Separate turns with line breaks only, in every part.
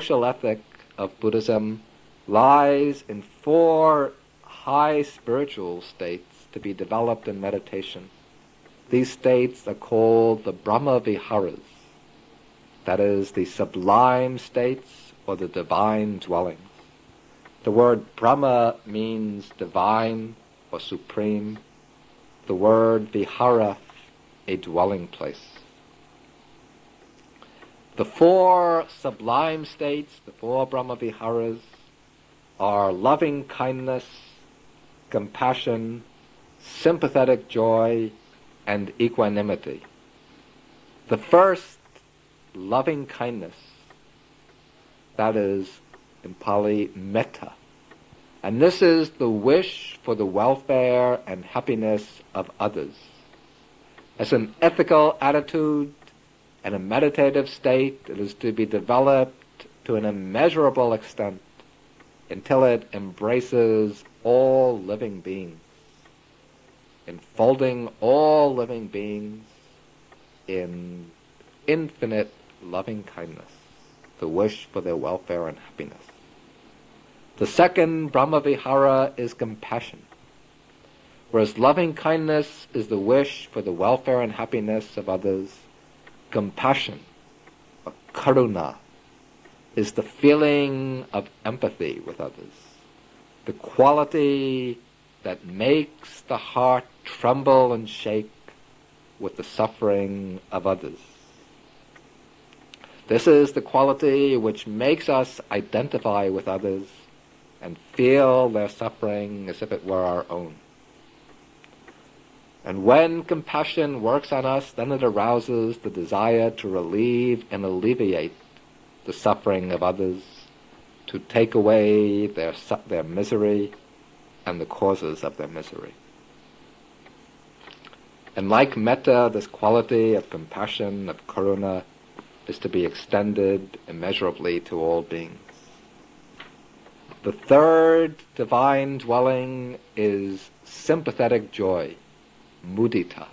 social ethic of Buddhism lies in four high spiritual states to be developed in meditation. These states are called the Brahma Viharas, that is, the sublime states or the divine dwellings. The word Brahma means divine or supreme. The word Vihara, a dwelling place. The four sublime states, the four Brahma Viharas, are loving kindness, compassion, sympathetic joy, and equanimity. The first, loving kindness, that is, in Pali, metta. And this is the wish for the welfare and happiness of others. As an ethical attitude and a meditative state, it is to be developed to an immeasurable extent until it embraces all living beings, enfolding all living beings in infinite loving kindness, the wish for their welfare and happiness. The second Brahma Vihara is compassion. Whereas loving kindness is the wish for the welfare and happiness of others, compassion, or karuna, is the feeling of empathy with others, the quality that makes the heart tremble and shake with the suffering of others. This is the quality which makes us identify with others and feel their suffering as if it were our own. And when compassion works on us, then it arouses the desire to relieve and alleviate the suffering of others, to take away their misery and the causes of their misery. And like metta, this quality of compassion, of karuna, is to be extended immeasurably to all beings. The third divine dwelling is sympathetic joy, mudita.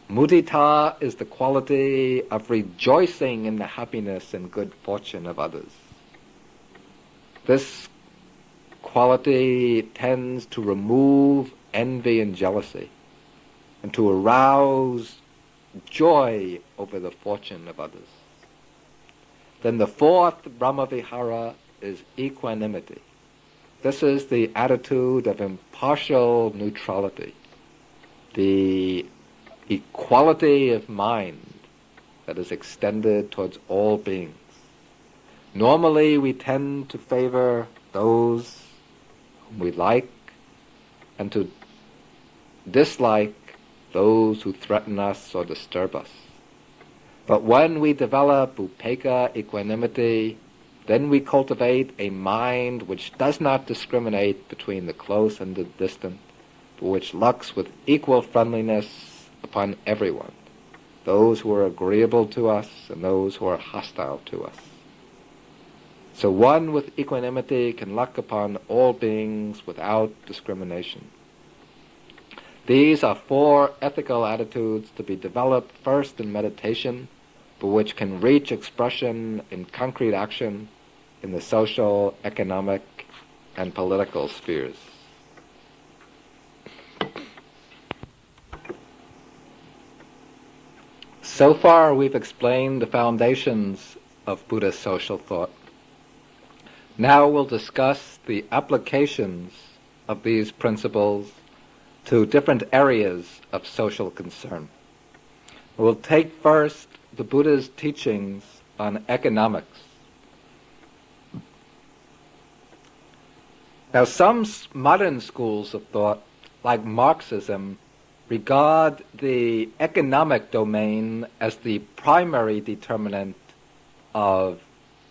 Mudita is the quality of rejoicing in the happiness and good fortune of others. This quality tends to remove envy and jealousy and to arouse joy over the fortune of others. Then the fourth Brahma Vihara is equanimity. This is the attitude of impartial neutrality, the equality of mind that is extended towards all beings. Normally we tend to favor those whom we like and to dislike those who threaten us or disturb us. But when we develop upekkha, equanimity, then we cultivate a mind which does not discriminate between the close and the distant, but which looks with equal friendliness upon everyone, those who are agreeable to us and those who are hostile to us. So one with equanimity can look upon all beings without discrimination. These are four ethical attitudes to be developed first in meditation, but which can reach expression in concrete action in the social, economic, and political spheres. So far we've explained the foundations of Buddhist social thought. Now we'll discuss the applications of these principles to different areas of social concern. We'll take first the Buddha's teachings on economics. Now, some modern schools of thought, like Marxism, regard the economic domain as the primary determinant of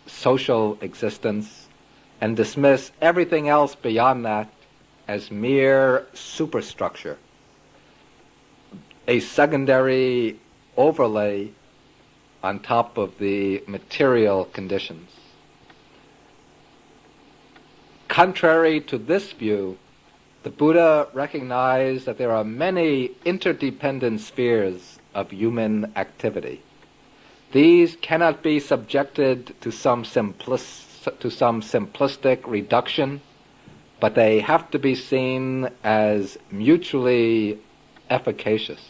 social existence and dismiss everything else beyond that as mere superstructure, a secondary overlay on top of the material conditions. Contrary to this view, the Buddha recognized that there are many interdependent spheres of human activity. These cannot be subjected to some simplistic reduction, but they have to be seen as mutually efficacious,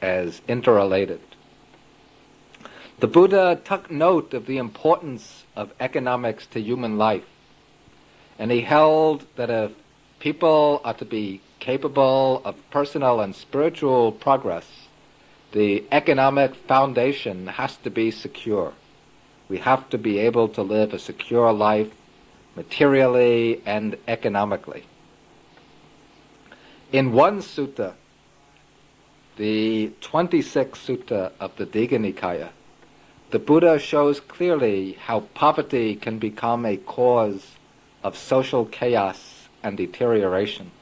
as interrelated. The Buddha took note of the importance of economics to human life, and he held that if people are to be capable of personal and spiritual progress, the economic foundation has to be secure. We have to be able to live a secure life materially and economically. In one sutta, the 26th sutta of the Digha Nikaya, the Buddha shows clearly how poverty can become a cause of social chaos and deterioration.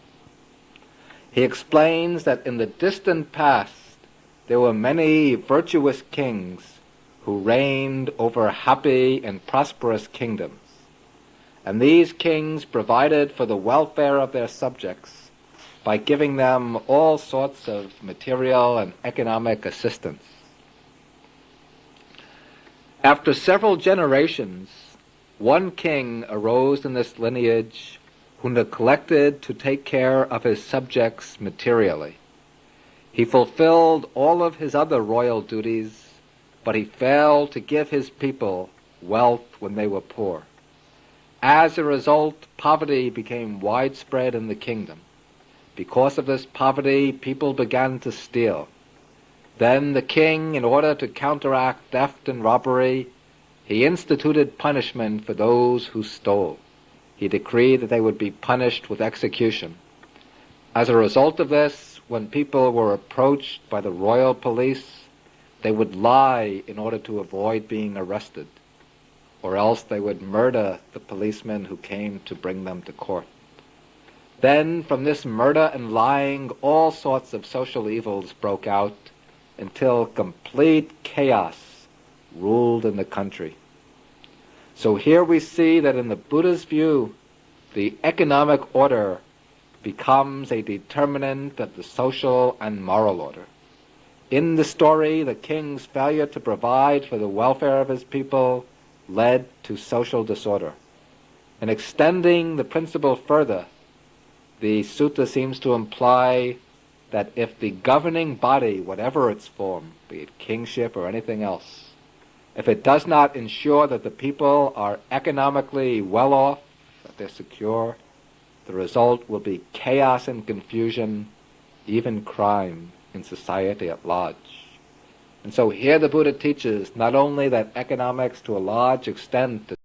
He explains that in the distant past there were many virtuous kings who reigned over happy and prosperous kingdoms, and these kings provided for the welfare of their subjects by giving them all sorts of material and economic assistance. After several generations, one king arose in this lineage who neglected to take care of his subjects materially. He fulfilled all of his other royal duties, but he failed to give his people wealth when they were poor. As a result, poverty became widespread in the kingdom. Because of this poverty, people began to steal. Then the king, in order to counteract theft and robbery, he instituted punishment for those who stole. He decreed that they would be punished with execution. As a result of this, when people were approached by the royal police, they would lie in order to avoid being arrested, or else they would murder the policemen who came to bring them to court. Then, from this murder and lying, all sorts of social evils broke out until complete chaos ruled in the country. So here we see that in the Buddha's view, the economic order becomes a determinant of the social and moral order. In the story, the king's failure to provide for the welfare of his people led to social disorder. And extending the principle further, the sutta seems to imply that if the governing body, whatever its form, be it kingship or anything else, if it does not ensure that the people are economically well off, that they're secure, the result will be chaos and confusion, even crime in society at large. And so here the Buddha teaches not only that economics to a large extent